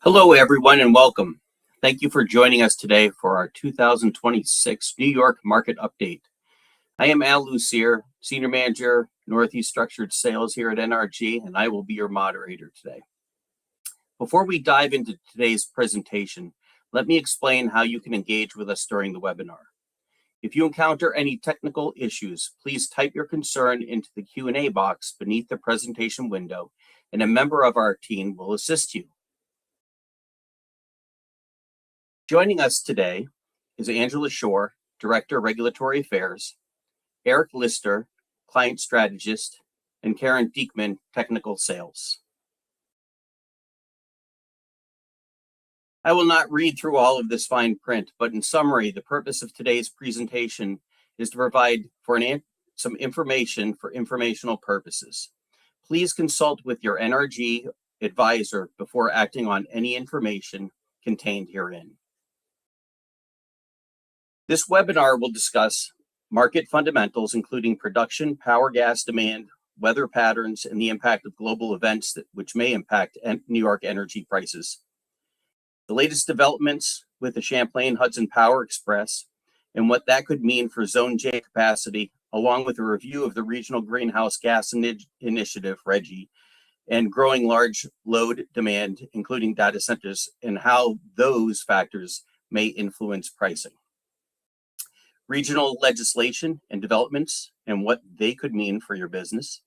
Hello, everyone, and welcome. Thank you for joining us today for our 2026 New York Market Update. I am Al Lucier, Senior Manager, Northeast Structured Sales here at NRG, and I will be your moderator today. Before we dive into today's presentation, let me explain how you can engage with us during the webinar. If you encounter any technical issues, please type your concern into the Q&A box beneath the presentation window, and a member of our team will assist you. Joining us today is Angela Shore, Director of Regulatory Affairs, Eric Lister, Client Strategist, and Karen Diekman, Technical Sales. I will not read through all of this fine print, but in summary, the purpose of today's presentation is to provide some information for informational purposes. Please consult with your NRG advisor before acting on any information contained herein. This webinar will discuss market fundamentals, including production, power gas demand, weather patterns, and the impact of global events which may impact New York energy prices. The latest developments with the Champlain Hudson Power Express and what that could mean for Zone J capacity, along with a review of the Regional Greenhouse Gas Initiative, RGGI, and growing large load demand, including data centers, and how those factors may influence pricing. Regional legislation and developments and what they could mean for your business.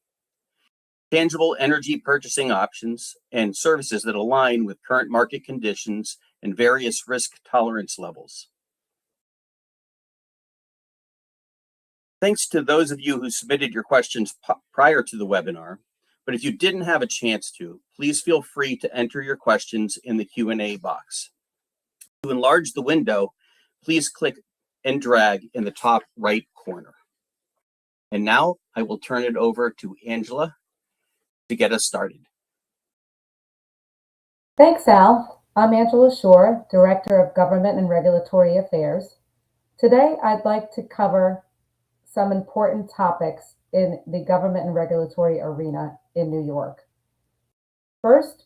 Tangible energy purchasing options and services that align with current market conditions and various risk tolerance levels. Thanks to those of you who submitted your questions prior to the webinar, but if you didn't have a chance to, please feel free to enter your questions in the Q&A box. To enlarge the window, please click and drag in the top right corner. And now I will turn it over to Angela to get us started. Thanks, Al. I'm Angela Shore, Director of Government and Regulatory Affairs. Today, I'd like to cover some important topics in the government and regulatory arena in New York. First,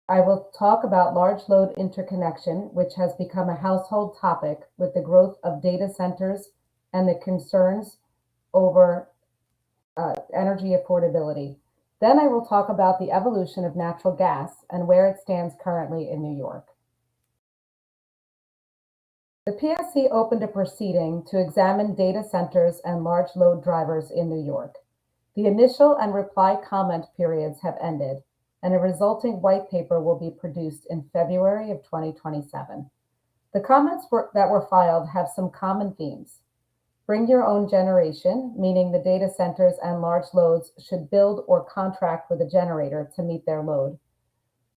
I will talk about large load interconnection, which has become a household topic with the growth of data centers and the concerns over energy affordability. Then I will talk about the evolution of natural gas and where it stands currently in New York. The PSC opened a proceeding to examine data centers and large load drivers in New York. The initial and reply comment periods have ended, and a resulting white paper will be produced in February of 2027. The comments that were filed have some common themes. Bring your own generation, meaning the data centers and large loads should build or contract with a generator to meet their load.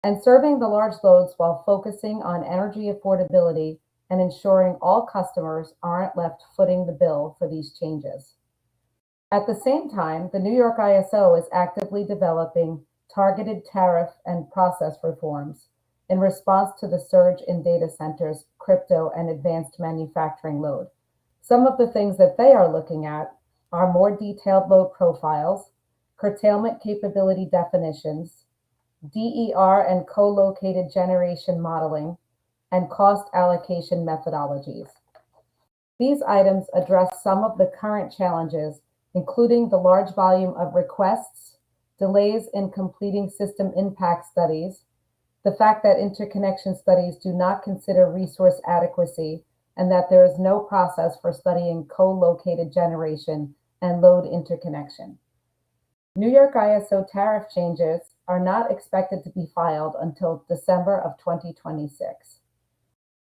And serving the large loads while focusing on energy affordability and ensuring all customers aren't left footing the bill for these changes. At the same time, the New York ISO is actively developing targeted tariff and process reforms in response to the surge in data centers, crypto, and advanced manufacturing load. Some of the things that they are looking at are more detailed load profiles, curtailment capability definitions, DER and co-located generation modeling, and cost allocation methodologies. These items address some of the current challenges, including the large volume of requests, delays in completing system impact studies, the fact that interconnection studies do not consider resource adequacy, and that there is no process for studying co-located generation and load interconnection. New York ISO tariff changes are not expected to be filed until December of 2026.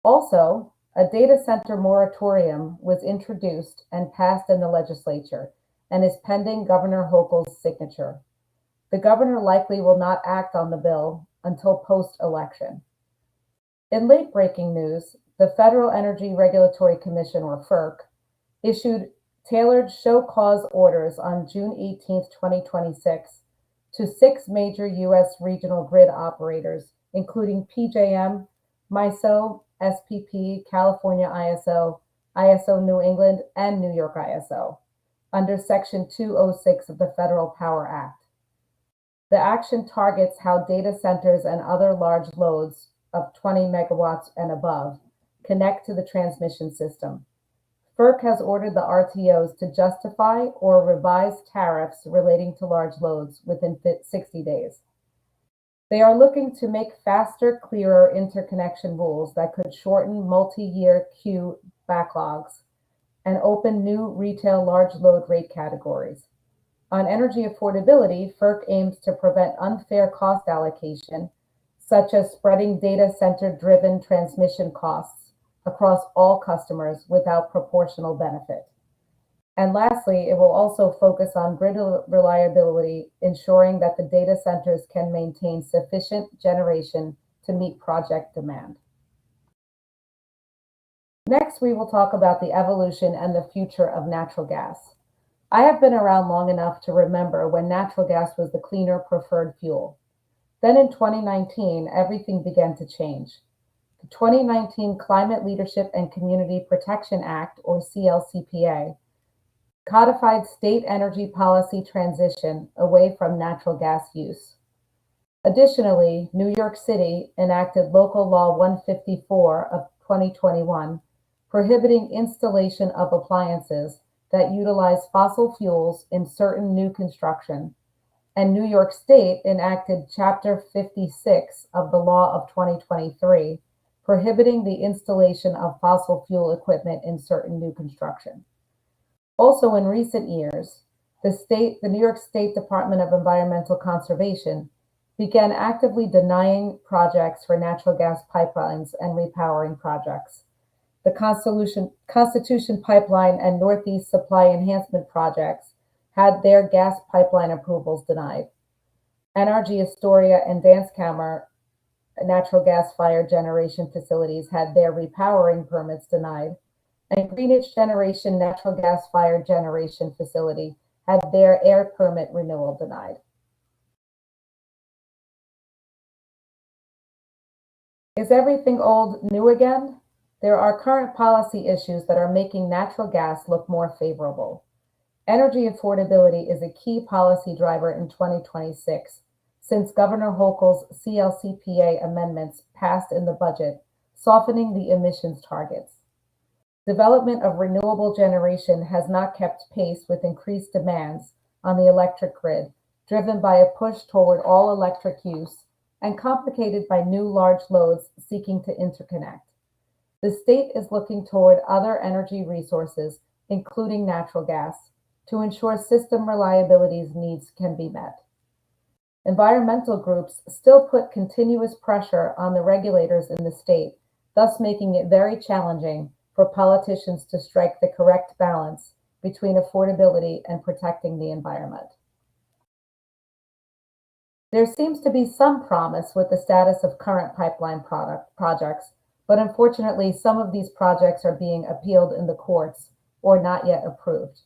Also, a data center moratorium was introduced and passed in the legislature and is pending Governor Hochul's signature. The governor likely will not act on the bill until post-election. In late-breaking news, the Federal Energy Regulatory Commission, or FERC, issued tailored show cause orders on June 18, 2026, to 6 major U.S. regional grid operators, including PJM, MISO, SPP, California ISO, ISO New England, and New York ISO, under Section 206 of the Federal Power Act. The action targets how data centers and other large loads of 20 megawatts and above connect to the transmission system. FERC has ordered the RTOs to justify or revise tariffs relating to large loads within 60 days. They are looking to make faster, clearer interconnection rules that could shorten multi-year queue backlogs and open new retail large load rate categories. On energy affordability, FERC aims to prevent unfair cost allocation, such as spreading data center-driven transmission costs across all customers without proportional benefit. And lastly, it will also focus on grid reliability, ensuring that the data centers can maintain sufficient generation to meet project demand. Next, we will talk about the evolution and the future of natural gas. I have been around long enough to remember when natural gas was the cleaner preferred fuel. Then in 2019, everything began to change. The 2019 Climate Leadership and Community Protection Act, or CLCPA, codified state energy policy transition away from natural gas use. Additionally, New York City enacted Local Law 154 of 2021, prohibiting installation of appliances that utilize fossil fuels in certain new construction, and New York State enacted Chapter 56 of the Law of 2023, prohibiting the installation of fossil fuel equipment in certain new construction. Also in recent years, the New York State Department of Environmental Conservation began actively denying projects for natural gas pipelines and repowering projects. The Constitution Pipeline and Northeast Supply Enhancement projects had their gas pipeline approvals denied. NRG Astoria and Dancekammer natural gas-fired generation facilities had their repowering permits denied, and Greenwich Generation natural gas-fired generation facility had their air permit renewal denied. Is everything old new again? There are current policy issues that are making natural gas look more favorable. Energy affordability is a key policy driver in 2026, since Governor Hochul's CLCPA amendments passed in the budget, softening the emissions targets. Development of renewable generation has not kept pace with increased demands on the electric grid, driven by a push toward all-electric use and complicated by new large loads seeking to interconnect. The state is looking toward other energy resources, including natural gas, to ensure system reliability's needs can be met. Environmental groups still put continuous pressure on the regulators in the state, thus making it very challenging for politicians to strike the correct balance between affordability and protecting the environment. There seems to be some promise with the status of current pipeline projects, but unfortunately, some of these projects are being appealed in the courts or not yet approved.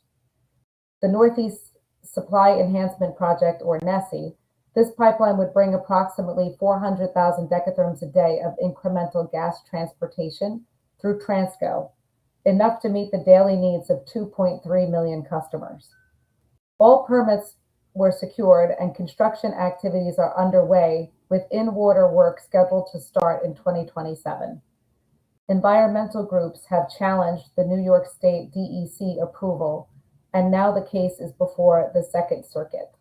The Northeast Supply Enhancement Project, or NESE, this pipeline would bring approximately 400,000 decatherms a day of incremental gas transportation through Transco, enough to meet the daily needs of 2.3 million customers. All permits were secured and construction activities are underway, with in-water work scheduled to start in 2027. Environmental groups have challenged the New York State DEC approval, and now the case is before the Second Circuit.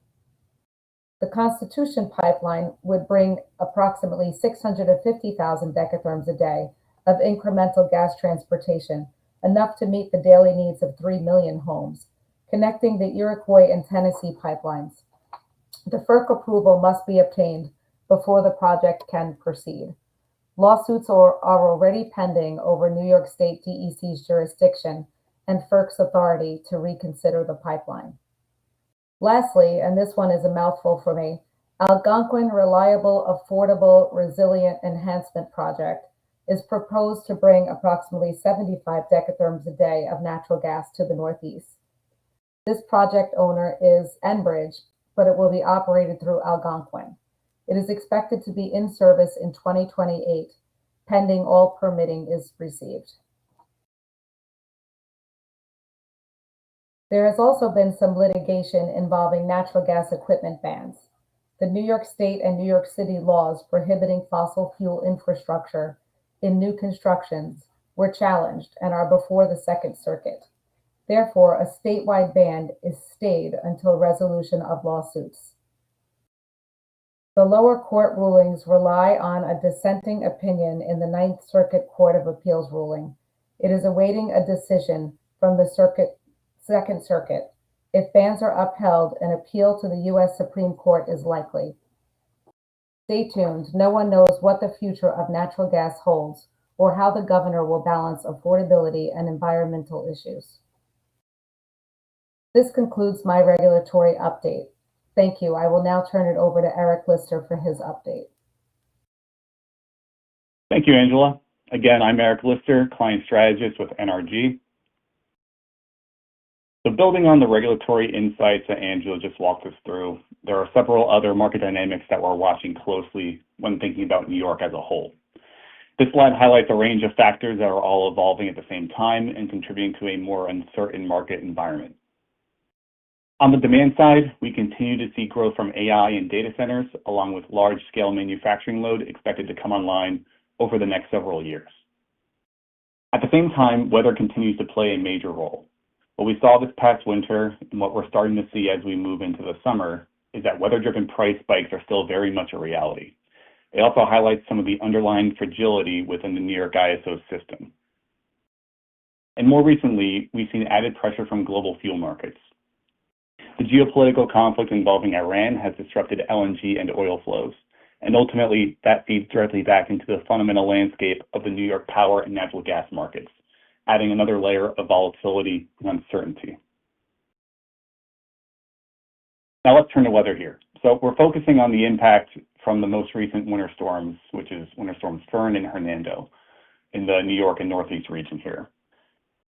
The Constitution Pipeline would bring approximately 650,000 decatherms a day of incremental gas transportation, enough to meet the daily needs of 3 million homes, connecting the Iroquois and Tennessee pipelines. The FERC approval must be obtained before the project can proceed. Lawsuits are already pending over New York State DEC's jurisdiction and FERC's authority to reconsider the pipeline. Lastly, and this one is a mouthful for me, Algonquin Reliable, Affordable, Resilient Enhancement Project is proposed to bring approximately 75 decatherms a day of natural gas to the Northeast. This project owner is Enbridge, but it will be operated through Algonquin. It is expected to be in service in 2028, pending all permitting is received. There has also been some litigation involving natural gas equipment bans. the New York State and New York City laws prohibiting fossil fuel infrastructure in new constructions were challenged and are before the Second Circuit. Therefore, a statewide ban is stayed until resolution of lawsuits. The lower court rulings rely on a dissenting opinion in the Ninth Circuit Court of Appeals ruling. It is awaiting a decision from the Second Circuit. If bans are upheld, an appeal to the U.S. Supreme Court is likely. Stay tuned. No one knows what the future of natural gas holds or how the governor will balance affordability and environmental issues. This concludes my regulatory update. Thank you. I will now turn it over to Eric Lister for his update. Thank you, Angela. Again, I'm Eric Lister, Client Strategist with NRG. So building on the regulatory insights that Angela just walked us through, there are several other market dynamics that we're watching closely when thinking about New York as a whole. This slide highlights a range of factors that are all evolving at the same time and contributing to a more uncertain market environment. On the demand side, we continue to see growth from AI and data centers, along with large-scale manufacturing load expected to come online over the next several years. At the same time, weather continues to play a major role. What we saw this past winter and what we're starting to see as we move into the summer is that weather-driven price spikes are still very much a reality. It also highlights some of the underlying fragility within the New York ISO system. And more recently, we've seen added pressure from global fuel markets. The geopolitical conflict involving Iran has disrupted LNG and oil flows, and ultimately that feeds directly back into the fundamental landscape of the New York power and natural gas markets, adding another layer of volatility and uncertainty. Now let's turn to weather here. So we're focusing on the impact from the most recent winter storms, which is Winter Storms Fern and Hernando in the New York and Northeast region here.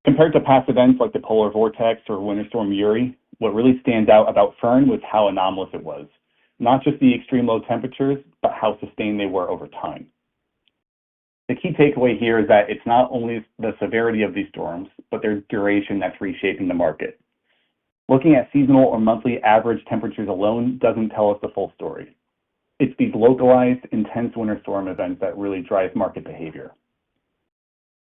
Compared to past events like the polar vortex or Winter Storm Uri, what really stands out about Fern was how anomalous it was. Not just the extreme low temperatures, but how sustained they were over time. The key takeaway here is that it's not only the severity of these storms, but their duration that's reshaping the market. Looking at seasonal or monthly average temperatures alone doesn't tell us the full story. It's these localized, intense winter storm events that really drive market behavior.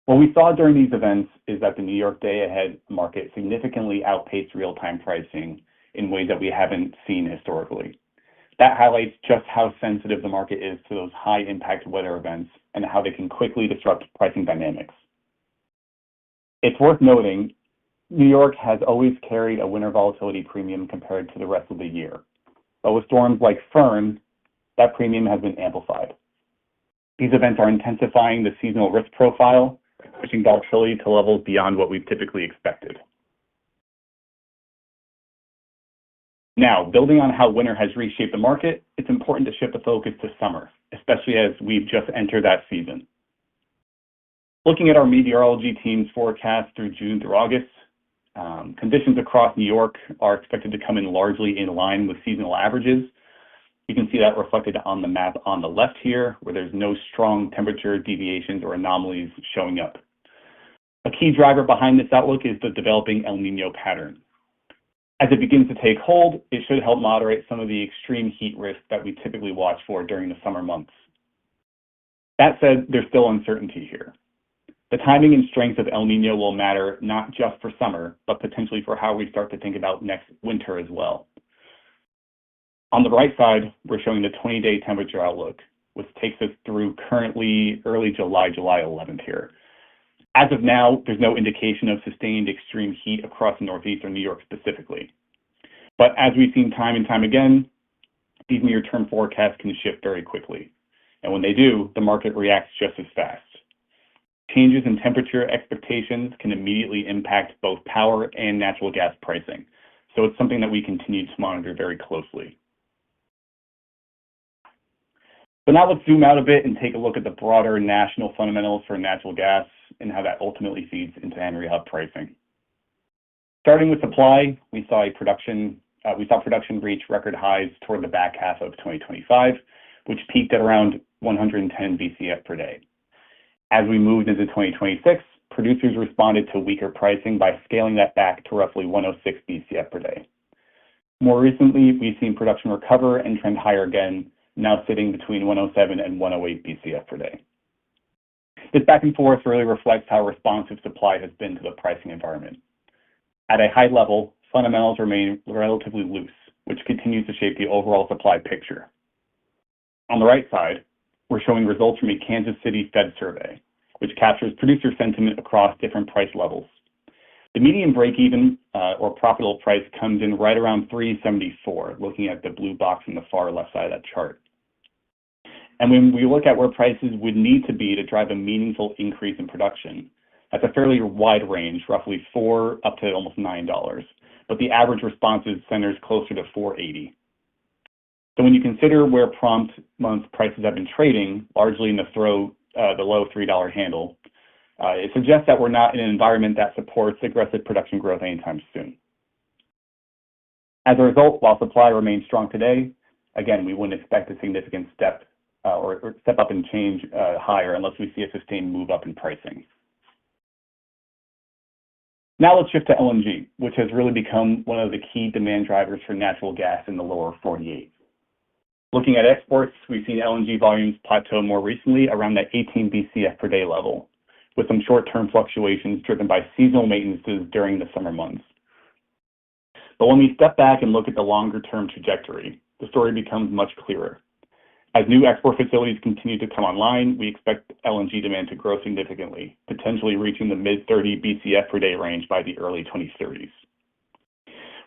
What we saw during these events is that the New York day-ahead market significantly outpaced real-time pricing in ways that we haven't seen historically. That highlights just how sensitive the market is to those high-impact weather events and how they can quickly disrupt pricing dynamics. It's worth noting, New York has always carried a winter volatility premium compared to the rest of the year. But with storms like Fern, that premium has been amplified. These events are intensifying the seasonal risk profile, pushing volatility to levels beyond what we've typically expected. Now, building on how winter has reshaped the market, it's important to shift the focus to summer, especially as we've just entered that season. Looking at our meteorology team's forecast through June through August, conditions across New York are expected to come in largely in line with seasonal averages. You can see that reflected on the map on the left here, where there's no strong temperature deviations or anomalies showing up. A key driver behind this outlook is the developing El Niño pattern. As it begins to take hold, it should help moderate some of the extreme heat risk that we typically watch for during the summer months. That said, there's still uncertainty here. The timing and strength of El Niño will matter not just for summer, but potentially for how we start to think about next winter as well. On the right side, we're showing the 20-day temperature outlook, which takes us through currently early July 11th here. As of now, there's no indication of sustained extreme heat across the Northeast or New York specifically. But as we've seen time and time again, these near-term forecasts can shift very quickly. And when they do, the market reacts just as fast. Changes in temperature expectations can immediately impact both power and natural gas pricing. So it's something that we continue to monitor very closely. So now let's zoom out a bit and take a look at the broader national fundamentals for natural gas and how that ultimately feeds into Henry Hub pricing. Starting with supply, we saw production reach record highs toward the back half of 2025, which peaked at around 110 BCF per day. As we moved into 2026, producers responded to weaker pricing by scaling that back to roughly 106 BCF per day. More recently, we've seen production recover and trend higher again, now sitting between 107 and 108 BCF per day. This back and forth really reflects how responsive supply has been to the pricing environment. At a high level, fundamentals remain relatively loose, which continues to shape the overall supply picture. On the right side, we're showing results from a Kansas City Fed survey, which captures producer sentiment across different price levels. The median break-even or profitable price comes in right around 374, looking at the blue box on the far left side of that chart. And when we look at where prices would need to be to drive a meaningful increase in production, that's a fairly wide range, roughly $4 up to almost $9, but the average response centers closer to $4.80. So when you consider where prompt month prices have been trading, largely in the low $3 handle, it suggests that we're not in an environment that supports aggressive production growth anytime soon. As a result, while supply remains strong today, again, we wouldn't expect a significant step up and change higher unless we see a sustained move up in pricing. Now let's shift to LNG, which has really become one of the key demand drivers for natural gas in the lower 48. Looking at exports, we've seen LNG volumes plateau more recently around that 18 BCF per day level, with some short-term fluctuations driven by seasonal maintenances during the summer months. But when we step back and look at the longer-term trajectory, the story becomes much clearer. As new export facilities continue to come online, we expect LNG demand to grow significantly, potentially reaching the mid-30 BCF per day range by the early 2030s.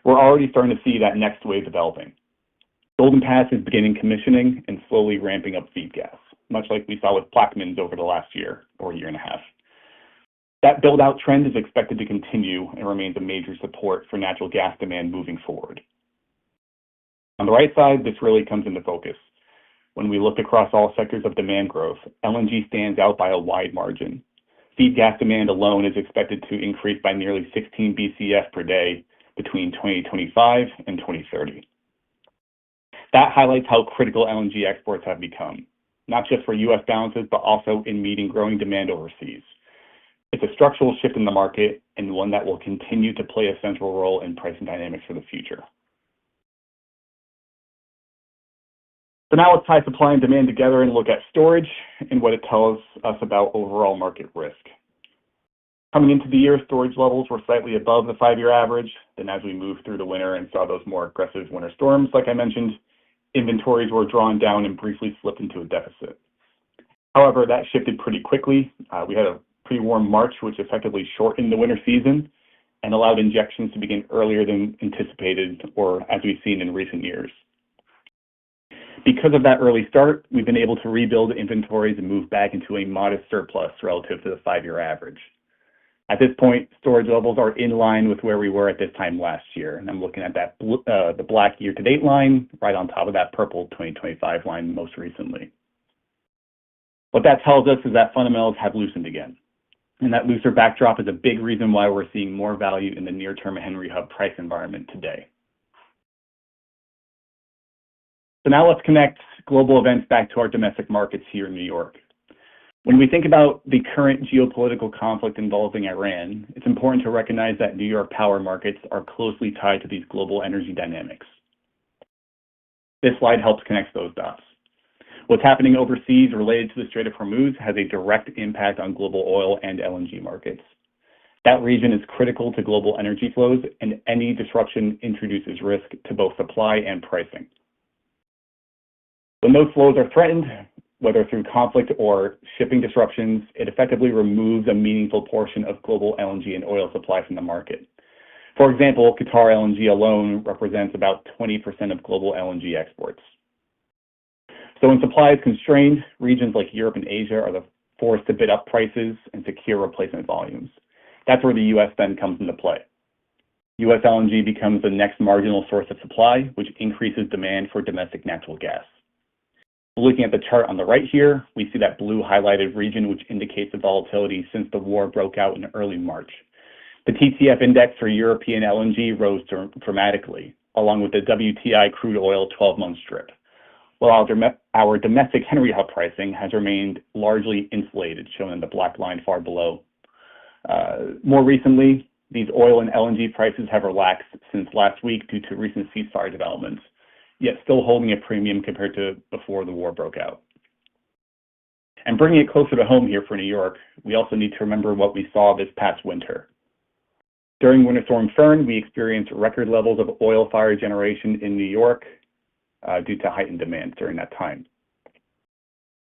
We're already starting to see that next wave developing. Golden Pass is beginning commissioning and slowly ramping up feed gas, much like we saw with Plaquemines over the last year or year and a half. That build-out trend is expected to continue and remains a major support for natural gas demand moving forward. On the right side, this really comes into focus. When we look across all sectors of demand growth, LNG stands out by a wide margin. Feed gas demand alone is expected to increase by nearly 16 BCF per day between 2025 and 2030. That highlights how critical LNG exports have become, not just for U.S. balances, but also in meeting growing demand overseas. It's a structural shift in the market and one that will continue to play a central role in pricing dynamics for the future. So now let's tie supply and demand together and look at storage and what it tells us about overall market risk. Coming into the year, storage levels were slightly above the 5-year average. Then as we moved through the winter and saw those more aggressive winter storms, like I mentioned, inventories were drawn down and briefly slipped into a deficit. However, that shifted pretty quickly. We had a pretty warm March, which effectively shortened the winter season and allowed injections to begin earlier than anticipated, or as we've seen in recent years. Because of that early start, we've been able to rebuild inventories and move back into a modest surplus relative to the 5-year average. At this point, storage levels are in line with where we were at this time last year, and I'm looking at that the black year-to-date line right on top of that purple 2025 line most recently. What that tells us is that fundamentals have loosened again, and that looser backdrop is a big reason why we're seeing more value in the near-term Henry Hub price environment today. So now let's connect global events back to our domestic markets here in New York. When we think about the current geopolitical conflict involving Iran, it's important to recognize that New York power markets are closely tied to these global energy dynamics. This slide helps connect those dots. What's happening overseas related to the Strait of Hormuz has a direct impact on global oil and LNG markets. That region is critical to global energy flows, and any disruption introduces risk to both supply and pricing. When those flows are threatened, whether through conflict or shipping disruptions, it effectively removes a meaningful portion of global LNG and oil supply from the market. For example, Qatar LNG alone represents about 20% of global LNG exports. So when supply is constrained, regions like Europe and Asia are forced to bid up prices and secure replacement volumes. That's where the U.S. then comes into play. U.S. LNG becomes the next marginal source of supply, which increases demand for domestic natural gas. Looking at the chart on the right here, we see that blue highlighted region, which indicates the volatility since the war broke out in early March. The TTF index for European LNG rose dramatically, along with the WTI crude oil 12-month strip, while our domestic Henry Hub pricing has remained largely insulated, shown in the black line far below. More recently, these oil and LNG prices have relaxed since last week due to recent ceasefire developments, yet still holding a premium compared to before the war broke out. And bringing it closer to home here for New York, we also need to remember what we saw this past winter. During Winter Storm Fern, we experienced record levels of oil-fired generation in New York due to heightened demand during that time.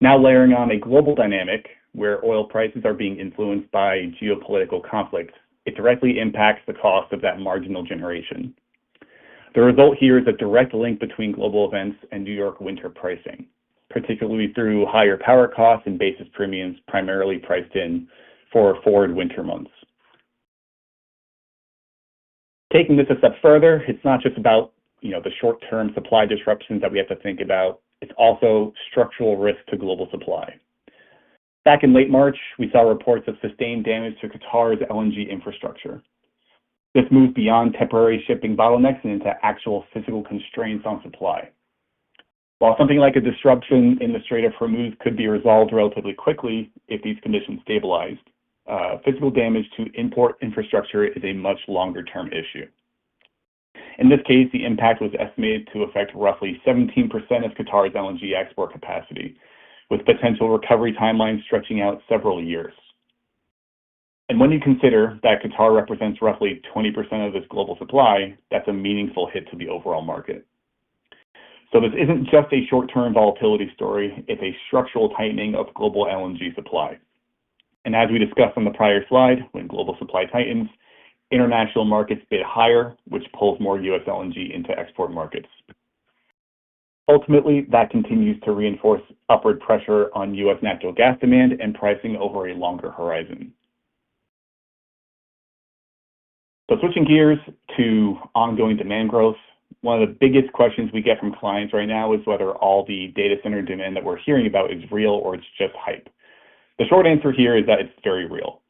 Now layering on a global dynamic where oil prices are being influenced by geopolitical conflict, it directly impacts the cost of that marginal generation. The result here is a direct link between global events and New York winter pricing, particularly through higher power costs and basis premiums primarily priced in for forward winter months. Taking this a step further, it's not just about the short-term supply disruptions that we have to think about, it's also structural risk to global supply. Back in late March, we saw reports of sustained damage to Qatar's LNG infrastructure. This moves beyond temporary shipping bottlenecks and into actual physical constraints on supply. While something like a disruption in the Strait of Hormuz could be resolved relatively quickly if these conditions stabilized, physical damage to import infrastructure is a much longer-term issue. In this case, the impact was estimated to affect roughly 17% of Qatar's LNG export capacity, with potential recovery timelines stretching out several years. And when you consider that Qatar represents roughly 20% of this global supply, that's a meaningful hit to the overall market. So this isn't just a short-term volatility story, it's a structural tightening of global LNG supply. And as we discussed on the prior slide, when global supply tightens, international markets bid higher, which pulls more US LNG into export markets. Ultimately, that continues to reinforce upward pressure on US natural gas demand and pricing over a longer horizon. So switching gears to ongoing demand growth, one of the biggest questions we get from clients right now is whether all the data center demand that we're hearing about is real or it's just hype. The short answer here is that it's very real.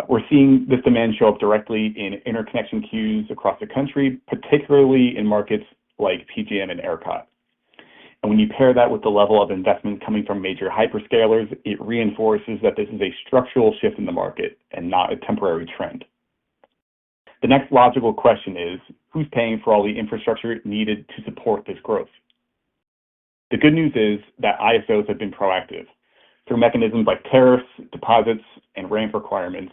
We're seeing this demand show up directly in interconnection queues across the country, particularly in markets like PJM and ERCOT. And when you pair that with the level of investment coming from major hyperscalers, it reinforces that this is a structural shift in the market and not a temporary trend. The next logical question is, who's paying for all the infrastructure needed to support this growth? The good news is that ISOs have been proactive. Through mechanisms like tariffs, deposits, and ramp requirements,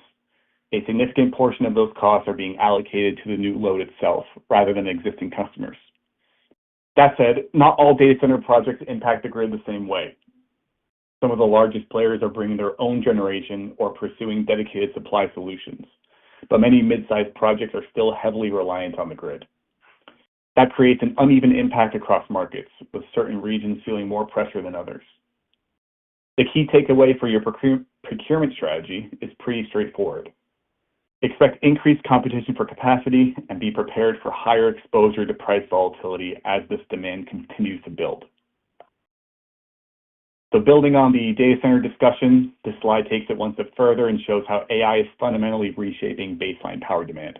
a significant portion of those costs are being allocated to the new load itself rather than existing customers. That said, not all data center projects impact the grid the same way. Some of the largest players are bringing their own generation or pursuing dedicated supply solutions, but many mid-sized projects are still heavily reliant on the grid. That creates an uneven impact across markets, with certain regions feeling more pressure than others. The key takeaway for your procurement strategy is pretty straightforward. Expect increased competition for capacity and be prepared for higher exposure to price volatility as this demand continues to build. So building on the data center discussion, this slide takes it one step further and shows how AI is fundamentally reshaping baseline power demand.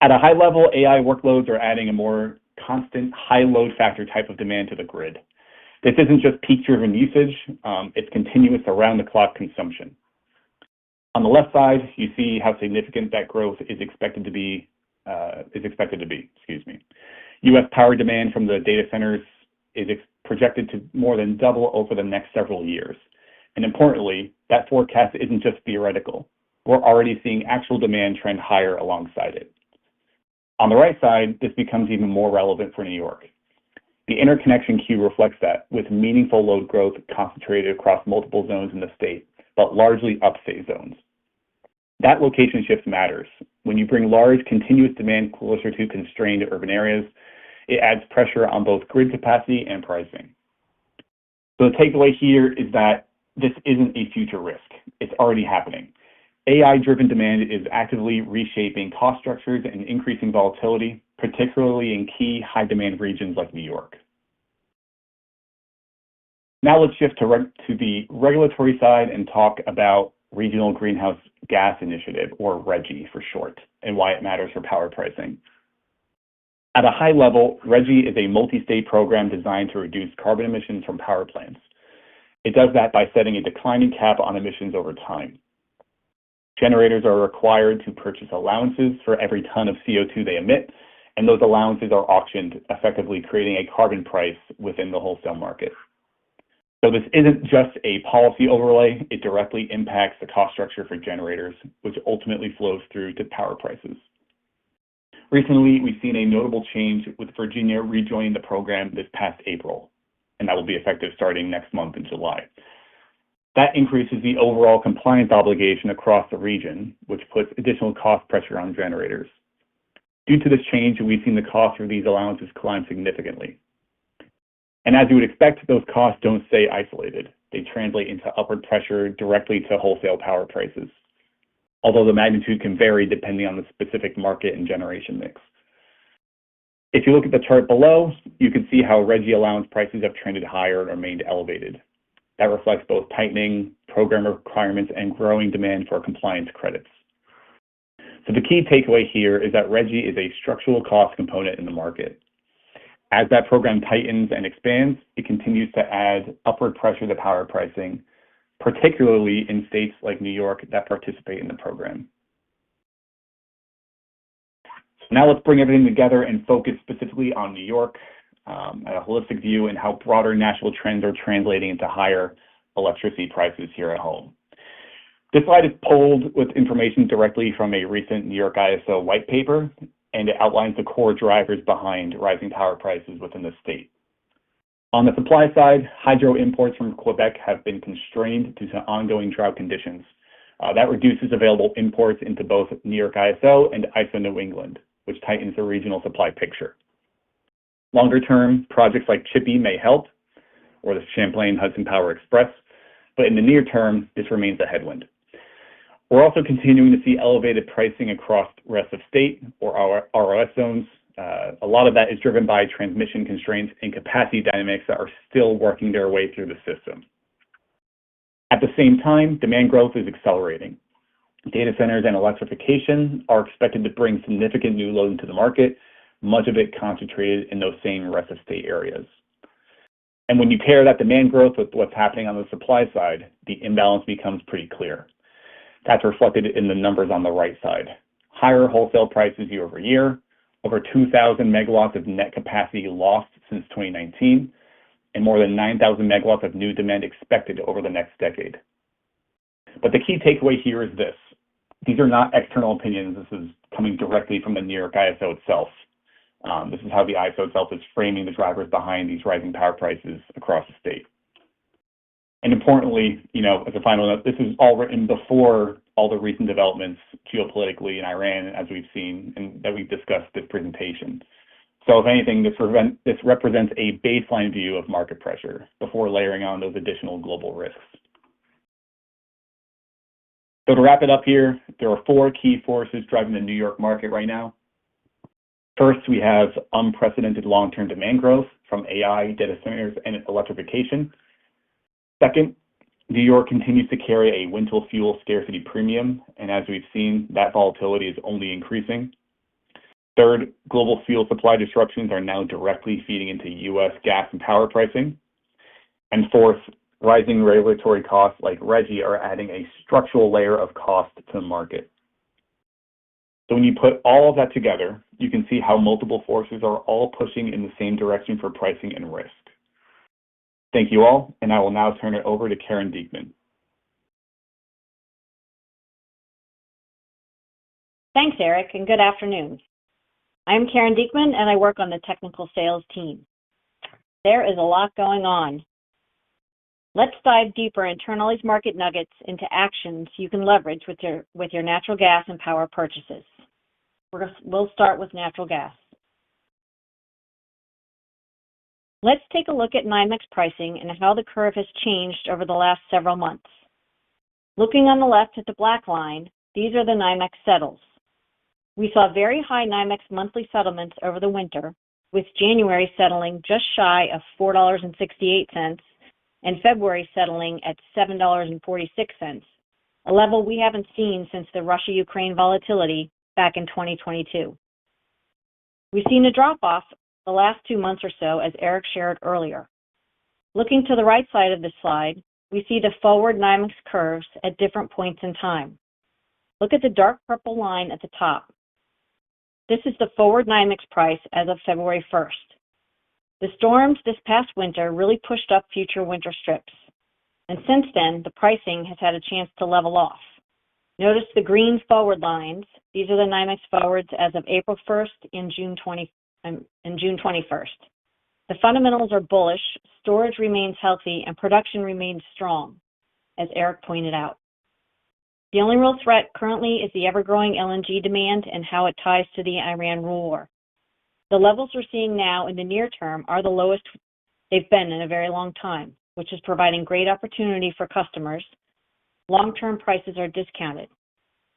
At a high level, AI workloads are adding a more constant high load factor type of demand to the grid. This isn't just peak-driven usage, it's continuous around-the-clock consumption. On the left side, you see how significant that growth is expected to be. U.S. power demand from the data centers is projected to more than double over the next several years. And importantly, that forecast isn't just theoretical. We're already seeing actual demand trend higher alongside it. On the right side, this becomes even more relevant for New York. The interconnection queue reflects that, with meaningful load growth concentrated across multiple zones in the state, but largely upstate zones. That location shift matters. When you bring large, continuous demand closer to constrained urban areas, it adds pressure on both grid capacity and pricing. So the takeaway here is that this isn't a future risk. It's already happening. AI-driven demand is actively reshaping cost structures and increasing volatility, particularly in key high-demand regions like New York. Now let's shift to the regulatory side and talk about Regional Greenhouse Gas Initiative, or RGGI for short, and why it matters for power pricing. At a high level, RGGI is a multi-state program designed to reduce carbon emissions from power plants. It does that by setting a declining cap on emissions over time. Generators are required to purchase allowances for every ton of CO2 they emit, and those allowances are auctioned, effectively creating a carbon price within the wholesale market. So this isn't just a policy overlay, it directly impacts the cost structure for generators, which ultimately flows through to power prices. Recently, we've seen a notable change with Virginia rejoining the program this past April, and that will be effective starting next month in July. That increases the overall compliance obligation across the region, which puts additional cost pressure on generators. Due to this change, we've seen the cost for these allowances climb significantly. And as you would expect, those costs don't stay isolated. They translate into upward pressure directly to wholesale power prices, although the magnitude can vary depending on the specific market and generation mix. If you look at the chart below, you can see how RGGI allowance prices have trended higher and remained elevated. That reflects both tightening program requirements and growing demand for compliance credits. So the key takeaway here is that RGGI is a structural cost component in the market. As that program tightens and expands, it continues to add upward pressure to power pricing, particularly in states like New York that participate in the program. So now let's bring everything together and focus specifically on New York, at a holistic view and how broader national trends are translating into higher electricity prices here at home. This slide is pulled with information directly from a recent New York ISO white paper, and it outlines the core drivers behind rising power prices within the state. On the supply side, hydro imports from Quebec have been constrained due to ongoing drought conditions. That reduces available imports into both New York ISO and ISO New England, which tightens the regional supply picture. Longer term, projects like Chippy may help, or the Champlain Hudson Power Express, but in the near term, this remains a headwind. We're also continuing to see elevated pricing across the rest of state or ROS zones. A lot of that is driven by transmission constraints and capacity dynamics that are still working their way through the system. At the same time, demand growth is accelerating. Data centers and electrification are expected to bring significant new load into the market, much of it concentrated in those same rest of state areas. And when you pair that demand growth with what's happening on the supply side, the imbalance becomes pretty clear. That's reflected in the numbers on the right side. Higher wholesale prices year over year, over 2,000 megawatts of net capacity lost since 2019, and more than 9,000 megawatts of new demand expected over the next decade. But the key takeaway here is this. These are not external opinions. This is coming directly from the New York ISO itself. This is how the ISO itself is framing the drivers behind these rising power prices across the state. And importantly, as a final note, this is all written before all the recent developments geopolitically in Iran, as we've seen and that we've discussed this presentation. So if anything, this represents a baseline view of market pressure before layering on those additional global risks. So to wrap it up here, there are four key forces driving the New York market right now. First, we have unprecedented long-term demand growth from AI, data centers, and electrification. Second, New York continues to carry a winter fuel scarcity premium, and as we've seen, that volatility is only increasing. Third, global fuel supply disruptions are now directly feeding into U.S. gas and power pricing. And fourth, rising regulatory costs like RGGI are adding a structural layer of cost to the market. So when you put all of that together, you can see how multiple forces are all pushing in the same direction for pricing and risk. Thank you all, and I will now turn it over to Karen Diekman. Thanks, Eric, and good afternoon. I'm Karen Diekman, and I work on the technical sales team. There is a lot going on. Let's dive deeper and turn all these market nuggets into actions you can leverage with your natural gas and power purchases. We'll start with natural gas. Let's take a look at NYMEX pricing and how the curve has changed over the last several months. Looking on the left at the black line, these are the NYMEX settles. We saw very high NYMEX monthly settlements over the winter, with January settling just shy of $4.68 and February settling at $7.46, a level we haven't seen since the Russia-Ukraine volatility back in 2022. We've seen a drop-off the last 2 months or so, as Eric shared earlier. Looking to the right side of this slide, we see the forward NYMEX curves at different points in time. Look at the dark purple line at the top. This is the forward NYMEX price as of February 1st. The storms this past winter really pushed up future winter strips, and since then, the pricing has had a chance to level off. Notice the green forward lines. These are the NYMEX forwards as of April 1st and June 21st. The fundamentals are bullish, storage remains healthy, and production remains strong, as Eric pointed out. The only real threat currently is the ever-growing LNG demand and how it ties to the Iran war. The levels we're seeing now in the near term are the lowest they've been in a very long time, which is providing great opportunity for customers. Long-term prices are discounted.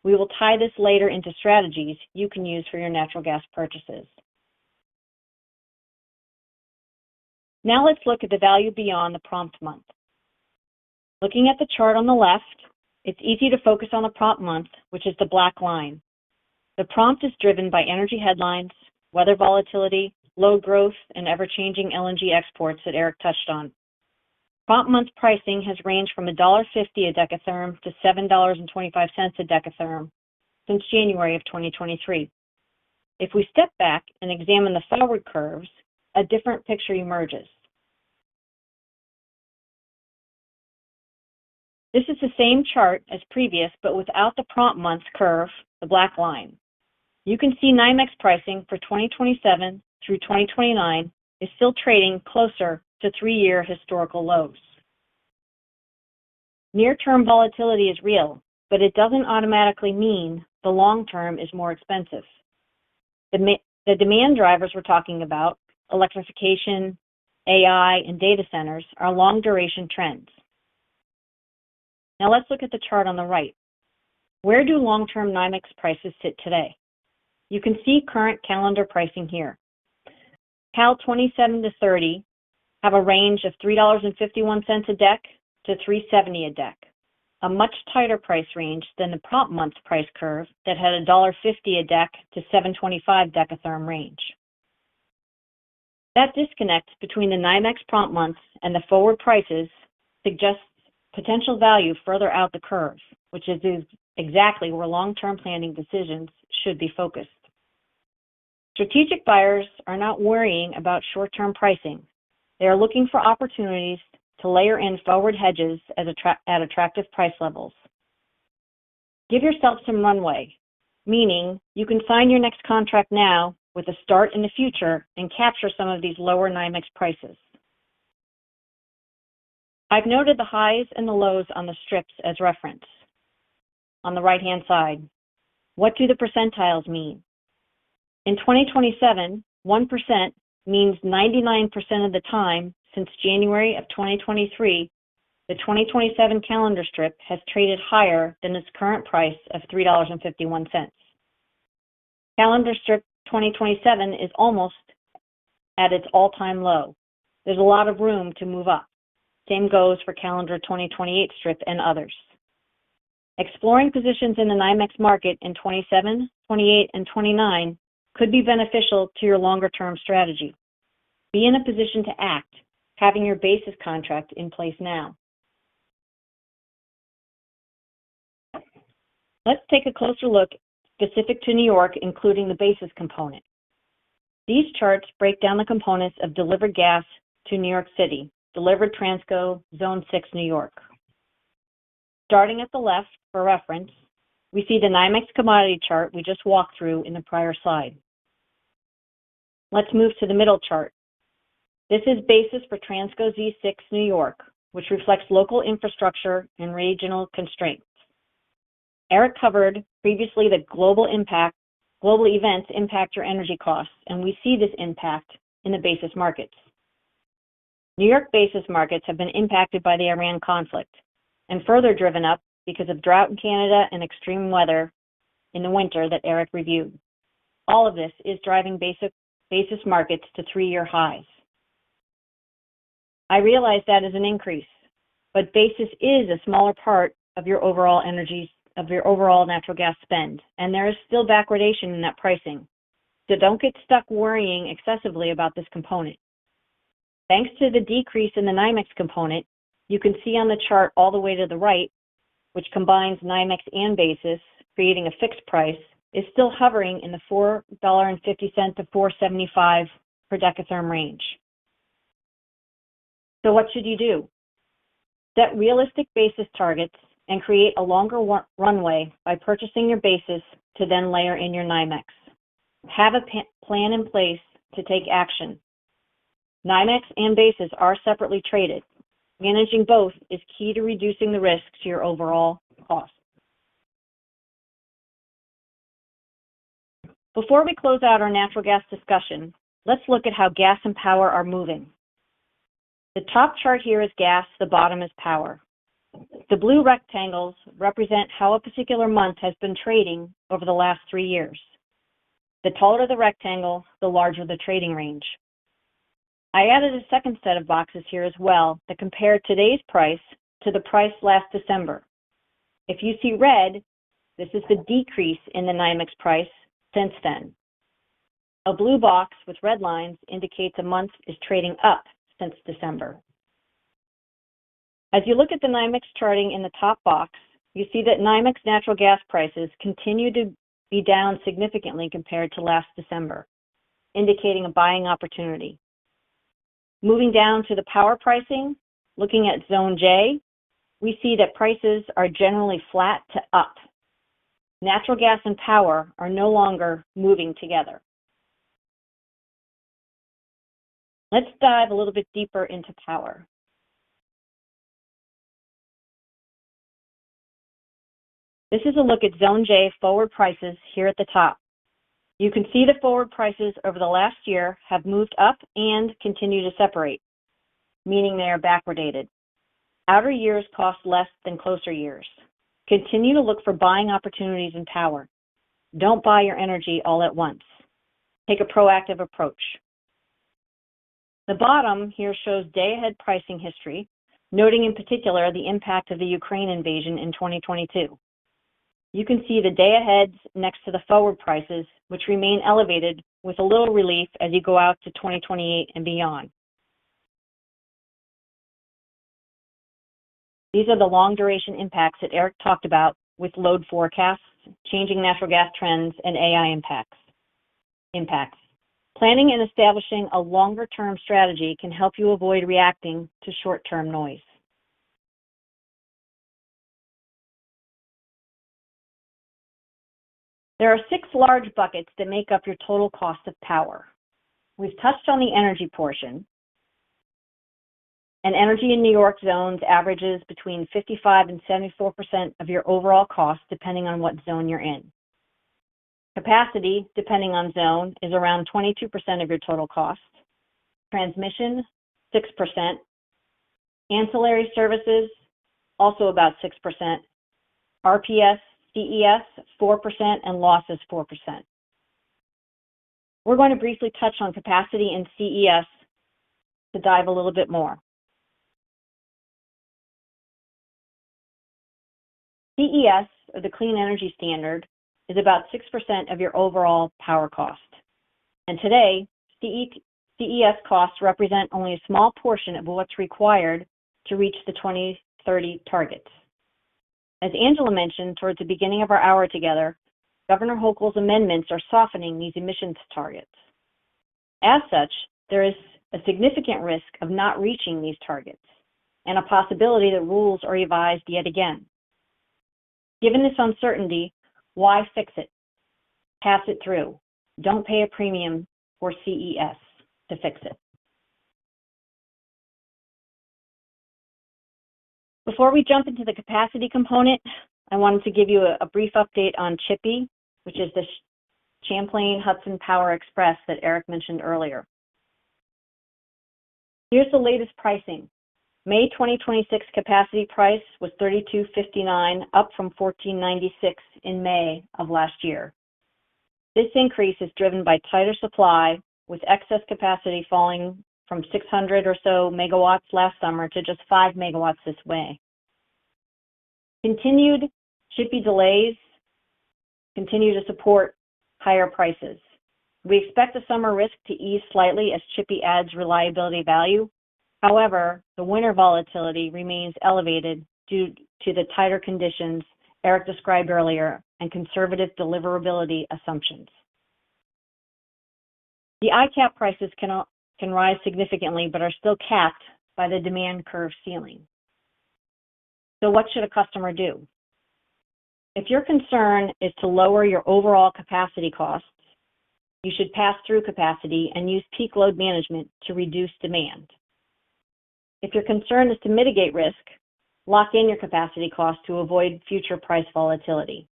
We will tie this later into strategies you can use for your natural gas purchases. Now let's look at the value beyond the prompt month. Looking at the chart on the left, it's easy to focus on the prompt month, which is the black line. The prompt is driven by energy headlines, weather volatility, load growth, and ever-changing LNG exports that Eric touched on. Prompt month pricing has ranged from $1.50 a decatherm to $7.25 a decatherm since January of 2023. If we step back and examine the forward curves, a different picture emerges. This is the same chart as previous, but without the prompt month curve, the black line. You can see NYMEX pricing for 2027 through 2029 is still trading closer to 3-year historical lows. Near-term volatility is real, but it doesn't automatically mean the long-term is more expensive. The demand drivers we're talking about, electrification, AI, and data centers, are long-duration trends. Now let's look at the chart on the right. Where do long-term NYMEX prices sit today? You can see current calendar pricing here. Cal 27 to 30 have a range of $3.51 a deck to $3.70 a deck, a much tighter price range than the prompt month price curve that had $1.50 a deck to $7.25 decatherm range. That disconnect between the NYMEX prompt months and the forward prices suggests potential value further out the curve, which is exactly where long-term planning decisions should be focused. Strategic buyers are not worrying about short-term pricing. They are looking for opportunities to layer in forward hedges at attractive price levels. Give yourself some runway, meaning you can sign your next contract now with a start in the future and capture some of these lower NYMEX prices. I've noted the highs and the lows on the strips as reference. On the right-hand side, what do the percentiles mean? In 2027, 1% means 99% of the time since January of 2023, the 2027 calendar strip has traded higher than its current price of $3.51. Calendar strip 2027 is almost at its all-time low. There's a lot of room to move up. Same goes for calendar 2028 strip and others. Exploring positions in the NYMEX market in 27, 28, and 29 could be beneficial to your longer-term strategy. Be in a position to act, having your basis contract in place now. Let's take a closer look specific to New York, including the basis component. These charts break down the components of delivered gas to New York City, delivered Transco, Zone 6, New York. Starting at the left, for reference, we see the NYMEX commodity chart we just walked through in the prior slide. Let's move to the middle chart. This is basis for Transco Z6 New York, which reflects local infrastructure and regional constraints. Eric covered previously that global events impact your energy costs, and we see this impact in the basis markets. New York basis markets have been impacted by the Iran conflict and further driven up because of drought in Canada and extreme weather in the winter that Eric reviewed. All of this is driving basis markets to 3-year highs. I realize that is an increase, but basis is a smaller part of your overall natural gas spend, and there is still backwardation in that pricing. So don't get stuck worrying excessively about this component. Thanks to the decrease in the NYMEX component, you can see on the chart all the way to the right, which combines NYMEX and basis, creating a fixed price, is still hovering in the $4.50 to $4.75 per decatherm range. So what should you do? Set realistic basis targets and create a longer runway by purchasing your basis to then layer in your NYMEX. Have a plan in place to take action. NYMEX and basis are separately traded. Managing both is key to reducing the risk to your overall cost. Before we close out our natural gas discussion, let's look at how gas and power are moving. The top chart here is gas, the bottom is power. The blue rectangles represent how a particular month has been trading over the last 3 years. The taller the rectangle, the larger the trading range. I added a second set of boxes here as well that compare today's price to the price last December. If you see red, this is the decrease in the NYMEX price since then. A blue box with red lines indicates a month is trading up since December. As you look at the NYMEX charting in the top box, you see that NYMEX natural gas prices continue to be down significantly compared to last December, indicating a buying opportunity. Moving down to the power pricing, looking at Zone J, we see that prices are generally flat to up. Natural gas and power are no longer moving together. Let's dive a little bit deeper into power. This is a look at Zone J forward prices here at the top. You can see the forward prices over the last year have moved up and continue to separate, meaning they are backwardated. Outer years cost less than closer years. Continue to look for buying opportunities in power. Don't buy your energy all at once. Take a proactive approach. The bottom here shows day-ahead pricing history, noting in particular the impact of the Ukraine invasion in 2022. You can see the day-aheads next to the forward prices, which remain elevated with a little relief as you go out to 2028 and beyond. These are the long-duration impacts that Eric talked about with load forecasts, changing natural gas trends, and AI impacts. Planning and establishing a longer-term strategy can help you avoid reacting to short-term noise. There are 6 large buckets that make up your total cost of power. We've touched on the energy portion, and energy in New York zones averages between 55 and 74% of your overall cost, depending on what zone you're in. Capacity, depending on zone, is around 22% of your total cost. Transmission, 6%. Ancillary services, also about 6%. RPS, CES, 4%, and losses, 4%. We're going to briefly touch on capacity and CES to dive a little bit more. CES, or the Clean Energy Standard, is about 6% of your overall power cost. And today, CES costs represent only a small portion of what's required to reach the 2030 targets. As Angela mentioned towards the beginning of our hour together, Governor Hochul's amendments are softening these emissions targets. As such, there is a significant risk of not reaching these targets and a possibility that rules are revised yet again. Given this uncertainty, why fix it? Pass it through. Don't pay a premium for CES to fix it. Before we jump into the capacity component, I wanted to give you a brief update on CHIPPY, which is the Champlain Hudson Power Express that Eric mentioned earlier. Here's the latest pricing. May 2026 capacity price was $32.59, up from $14.96 in May of last year. This increase is driven by tighter supply, with excess capacity falling from 600 or so megawatts last summer to just 5 megawatts this May. Continued CHIPPY delays continue to support higher prices. We expect the summer risk to ease slightly as CHIPPY adds reliability value. However, the winter volatility remains elevated due to the tighter conditions Eric described earlier, and conservative deliverability assumptions. The ICAP prices can rise significantly, but are still capped by the demand curve ceiling. So what should a customer do? If your concern is to lower your overall capacity costs, you should pass through capacity and use peak load management to reduce demand. If your concern is to mitigate risk, lock in your capacity costs to avoid future price volatility.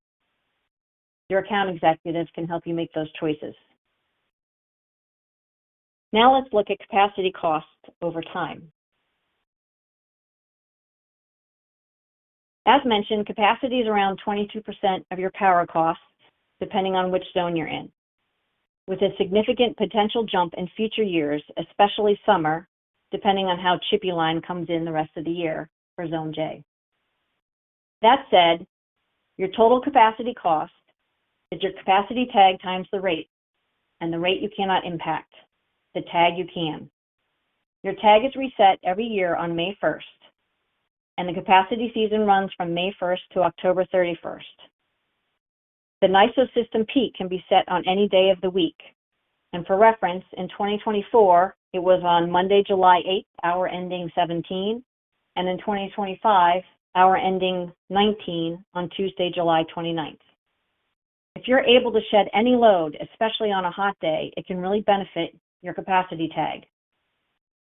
Your account executive can help you make those choices. Now let's look at capacity costs over time. As mentioned, capacity is around 22% of your power costs, depending on which zone you're in, with a significant potential jump in future years, especially summer, depending on how chippy line comes in the rest of the year for Zone J. That said, your total capacity cost is your capacity tag times the rate, and the rate you cannot impact. The tag you can. Your tag is reset every year on May 1st, and the capacity season runs from May 1st to October 31st. The NISO system peak can be set on any day of the week, and for reference, in 2024, it was on Monday, July 8th, hour ending 17, and in 2025, hour ending 19 on Tuesday, July 29th. If you're able to shed any load, especially on a hot day, it can really benefit your capacity tag.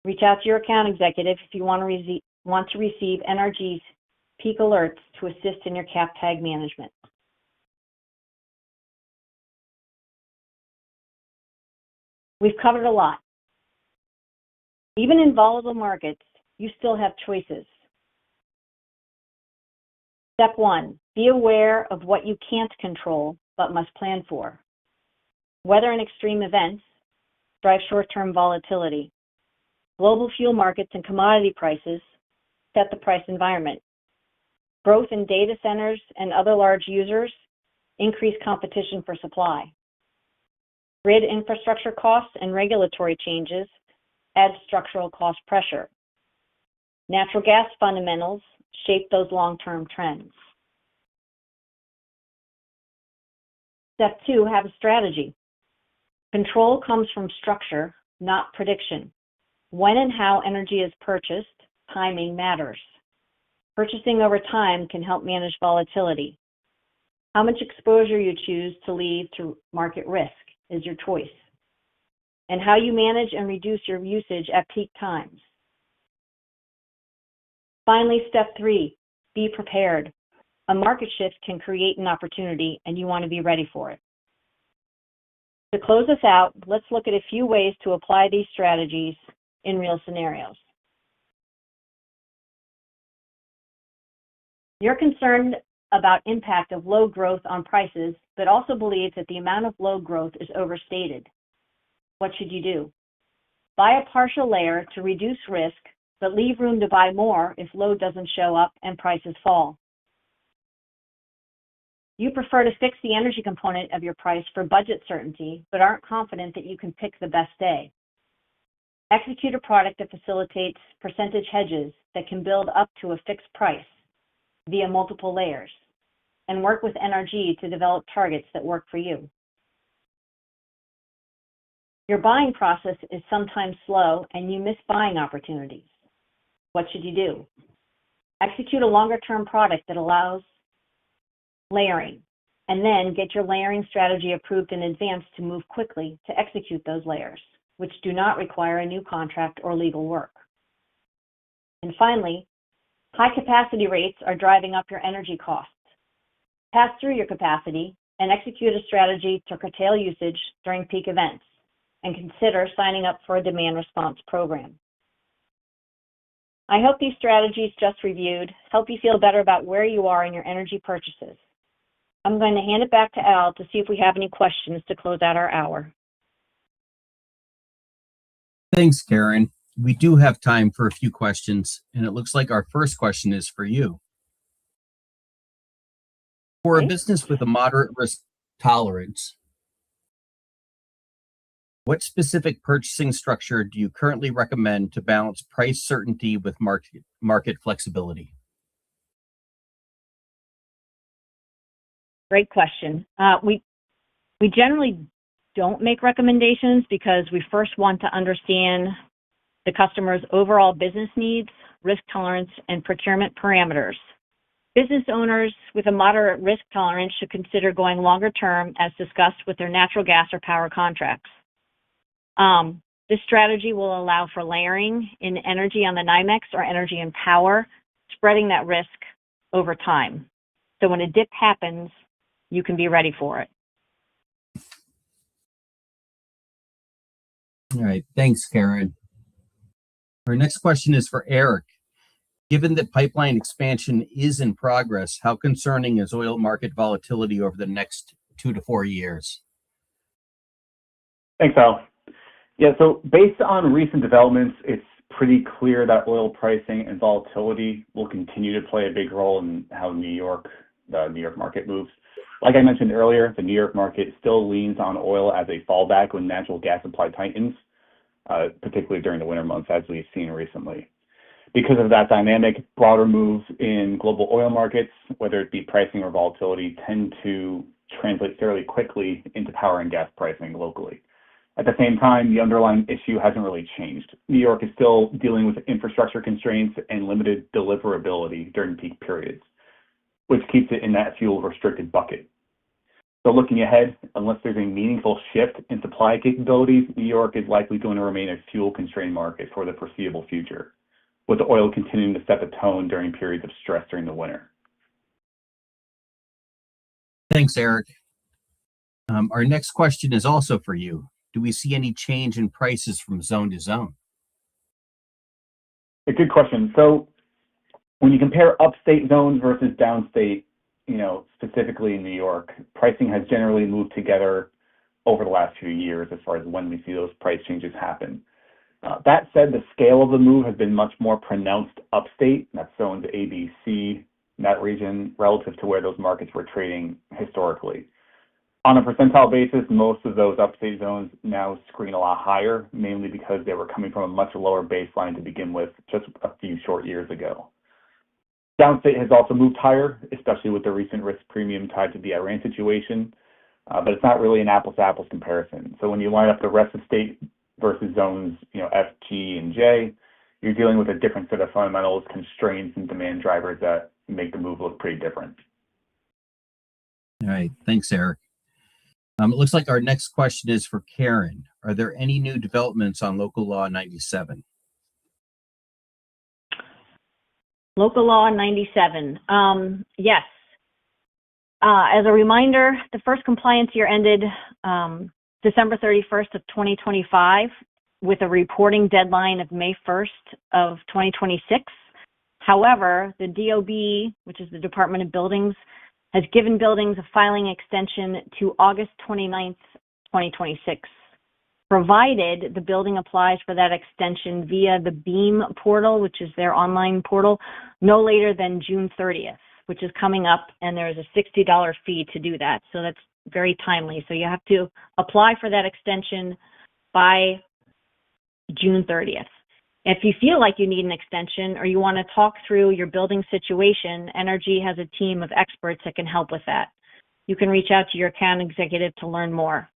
Reach out to your account executive if you want to receive NRG's peak alerts to assist in your cap tag management. We've covered a lot. Even in volatile markets, you still have choices. Step 1, be aware of what you can't control but must plan for. Weather and extreme events drive short-term volatility. Global fuel markets and commodity prices set the price environment. Growth in data centers and other large users increase competition for supply. Grid infrastructure costs and regulatory changes add structural cost pressure. Natural gas fundamentals shape those long-term trends. Step 2, have a strategy. Control comes from structure, not prediction. When and how energy is purchased, timing matters. Purchasing over time can help manage volatility. How much exposure you choose to leave to market risk is your choice. And how you manage and reduce your usage at peak times. Finally, step 3, be prepared. A market shift can create an opportunity, and you want to be ready for it. To close us out, let's look at a few ways to apply these strategies in real scenarios. You're concerned about impact of load growth on prices, but also believe that the amount of load growth is overstated. What should you do? Buy a partial layer to reduce risk, but leave room to buy more if load doesn't show up and prices fall. You prefer to fix the energy component of your price for budget certainty, but aren't confident that you can pick the best day. Execute a product that facilitates percentage hedges that can build up to a fixed price via multiple layers, and work with NRG to develop targets that work for you. Your buying process is sometimes slow and you miss buying opportunities. What should you do? Execute a longer-term product that allows layering, and then get your layering strategy approved in advance to move quickly to execute those layers, which do not require a new contract or legal work. And finally, high capacity rates are driving up your energy costs. Pass through your capacity and execute a strategy to curtail usage during peak events, and consider signing up for a demand response program. I hope these strategies just reviewed help you feel better about where you are in your energy purchases. I'm going to hand it back to Al to see if we have any questions to close out our hour. Thanks, Karen. We do have time for a few questions, and it looks like our first question is for you. For a business with a moderate risk tolerance, what specific purchasing structure do you currently recommend to balance price certainty with market flexibility? Great question. We generally don't make recommendations because we first want to understand the customer's overall business needs, risk tolerance, and procurement parameters. Business owners with a moderate risk tolerance should consider going longer term as discussed with their natural gas or power contracts. This strategy will allow for layering in energy on the NYMEX or energy and power, spreading that risk over time. So when a dip happens, you can be ready for it. All right, thanks, Karen. Our next question is for Eric. Given that pipeline expansion is in progress, how concerning is oil market volatility over the next 2 to 4 years? Thanks, Al. Yeah, so based on recent developments, it's pretty clear that oil pricing and volatility will continue to play a big role in how the New York market moves. Like I mentioned earlier, the New York market still leans on oil as a fallback when natural gas supply tightens, particularly during the winter months, as we've seen recently. Because of that dynamic, broader moves in global oil markets, whether it be pricing or volatility, tend to translate fairly quickly into power and gas pricing locally. At the same time, the underlying issue hasn't really changed. New York is still dealing with infrastructure constraints and limited deliverability during peak periods, which keeps it in that fuel restricted bucket. So looking ahead, unless there's a meaningful shift in supply capabilities, New York is likely going to remain a fuel constrained market for the foreseeable future, with oil continuing to set the tone during periods of stress during the winter. Thanks, Eric. Our next question is also for you. Do we see any change in prices from zone to zone? A good question. So when you compare upstate zones versus downstate, specifically in New York, pricing has generally moved together over the last few years as far as when we see those price changes happen. That said, the scale of the move has been much more pronounced upstate, that's zones A, B, C, that region, relative to where those markets were trading historically. On a percentile basis, most of those upstate zones now screen a lot higher, mainly because they were coming from a much lower baseline to begin with just a few short years ago. Downstate has also moved higher, especially with the recent risk premium tied to the Iran situation, but it's not really an apples-to-apples comparison. So when you line up the rest of state versus zones, F, G, and J, you're dealing with a different set of fundamentals, constraints, and demand drivers that make the move look pretty different. All right, thanks, Eric. It looks like our next question is for Karen. Are there any new developments on Local Law 97? Local Law 97. Yes. As a reminder, the first compliance year ended December 31st of 2025 with a reporting deadline of May 1st of 2026. However, the DOB, which is the Department of Buildings, has given buildings a filing extension to August 29th, 2026, provided the building applies for that extension via the BEAM portal, which is their online portal, no later than June 30th, which is coming up, and there is a $60 fee to do that. So that's very timely. So you have to apply for that extension by June 30th. If you feel like you need an extension or you want to talk through your building situation, Energy has a team of experts that can help with that. You can reach out to your account executive to learn more.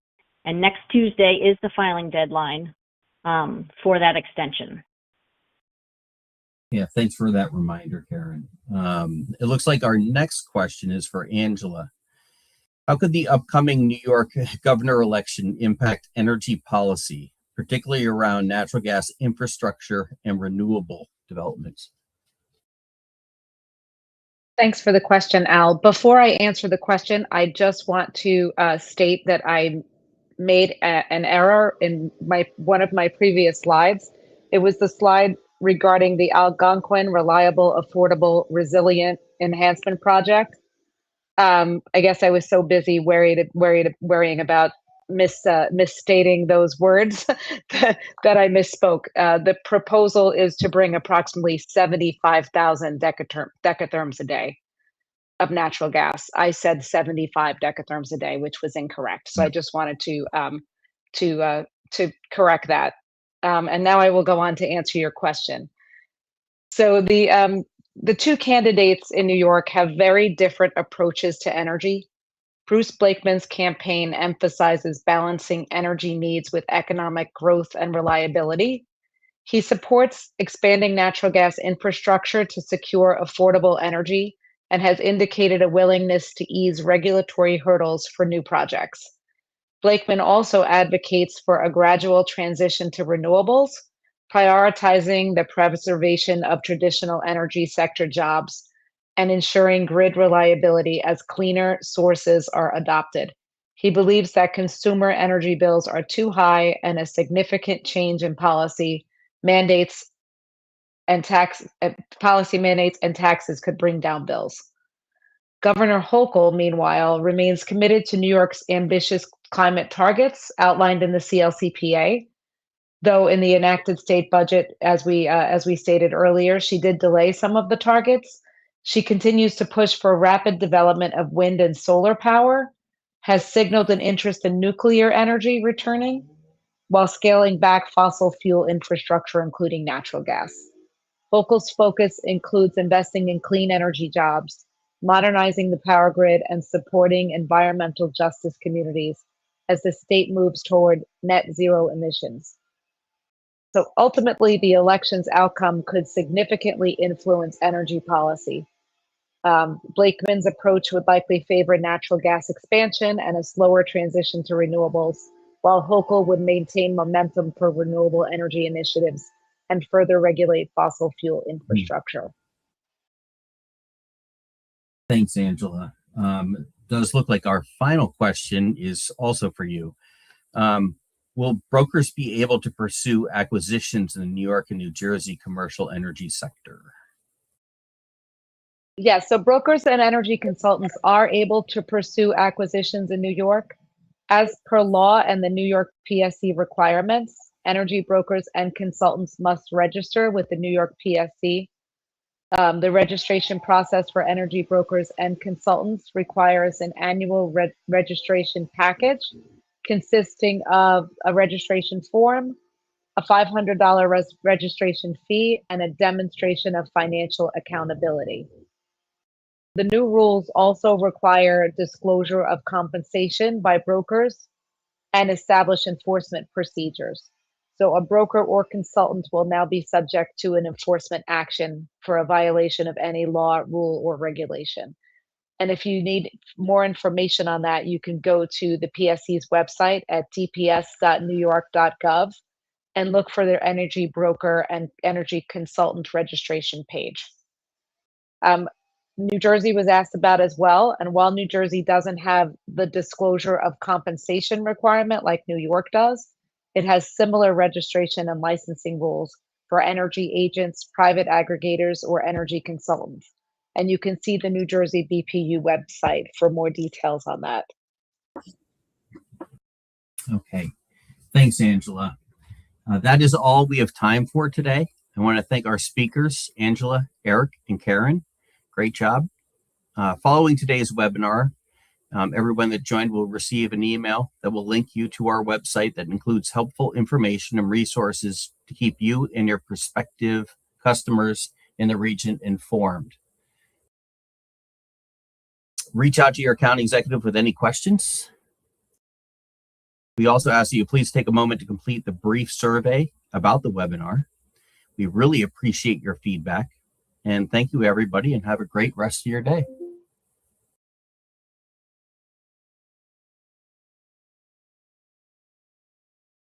And next Tuesday is the filing deadline for that extension. Yeah, thanks for that reminder, Karen. It looks like our next question is for Angela. How could the upcoming New York governor election impact energy policy, particularly around natural gas infrastructure and renewable developments? Thanks for the question, Al. Before I answer the question, I just want to state that I made an error in one of my previous slides. It was the slide regarding the Algonquin Reliable, Affordable, Resilient Enhancement Project. I guess I was so busy worrying about misstating those words that I misspoke. The proposal is to bring approximately 75,000 decatherms a day of natural gas. I said 75 decatherms a day, which was incorrect. So I just wanted to correct that. And now I will go on to answer your question. So the two candidates in New York have very different approaches to energy. Bruce Blakeman's campaign emphasizes balancing energy needs with economic growth and reliability. He supports expanding natural gas infrastructure to secure affordable energy and has indicated a willingness to ease regulatory hurdles for new projects. Blakeman also advocates for a gradual transition to renewables, prioritizing the preservation of traditional energy sector jobs and ensuring grid reliability as cleaner sources are adopted. He believes that consumer energy bills are too high and a significant change in policy mandates and taxes could bring down bills. Governor Hochul, meanwhile, remains committed to New York's ambitious climate targets outlined in the CLCPA. Though in the enacted state budget, as we stated earlier, she did delay some of the targets. She continues to push for rapid development of wind and solar power, has signaled an interest in nuclear energy returning, while scaling back fossil fuel infrastructure, including natural gas. Hochul's focus includes investing in clean energy jobs, modernizing the power grid, and supporting environmental justice communities as the state moves toward net zero emissions. So ultimately, the election's outcome could significantly influence energy policy. Blakeman's approach would likely favor natural gas expansion and a slower transition to renewables, while Hochul would maintain momentum for renewable energy initiatives and further regulate fossil fuel infrastructure. Thanks, Angela. Does look like our final question is also for you. Will brokers be able to pursue acquisitions in the New York and New Jersey commercial energy sector? Yes, so brokers and energy consultants are able to pursue acquisitions in New York. As per law and the New York PSC requirements, energy brokers and consultants must register with the New York PSC. The registration process for energy brokers and consultants requires an annual registration package consisting of a registration form, a $500 registration fee, and a demonstration of financial accountability. The new rules also require disclosure of compensation by brokers and establish enforcement procedures. So a broker or consultant will now be subject to an enforcement action for a violation of any law, rule, or regulation. And if you need more information on that, you can go to the PSC's website at dps.newyork.gov and look for their energy broker and energy consultant registration page. New Jersey was asked about as well. And while New Jersey doesn't have the disclosure of compensation requirement like New York does, it has similar registration and licensing rules for energy agents, private aggregators, or energy consultants. And you can see the New Jersey BPU website for more details on that. Okay, thanks, Angela. That is all we have time for today. I want to thank our speakers, Angela, Eric, and Karen. Great job. Following today's webinar, everyone that joined will receive an email that will link you to our website that includes helpful information and resources to keep you and your prospective customers in the region informed. Reach out to your account executive with any questions. We also ask that you please take a moment to complete the brief survey about the webinar. We really appreciate your feedback. And thank you, everybody, and have a great rest of your day.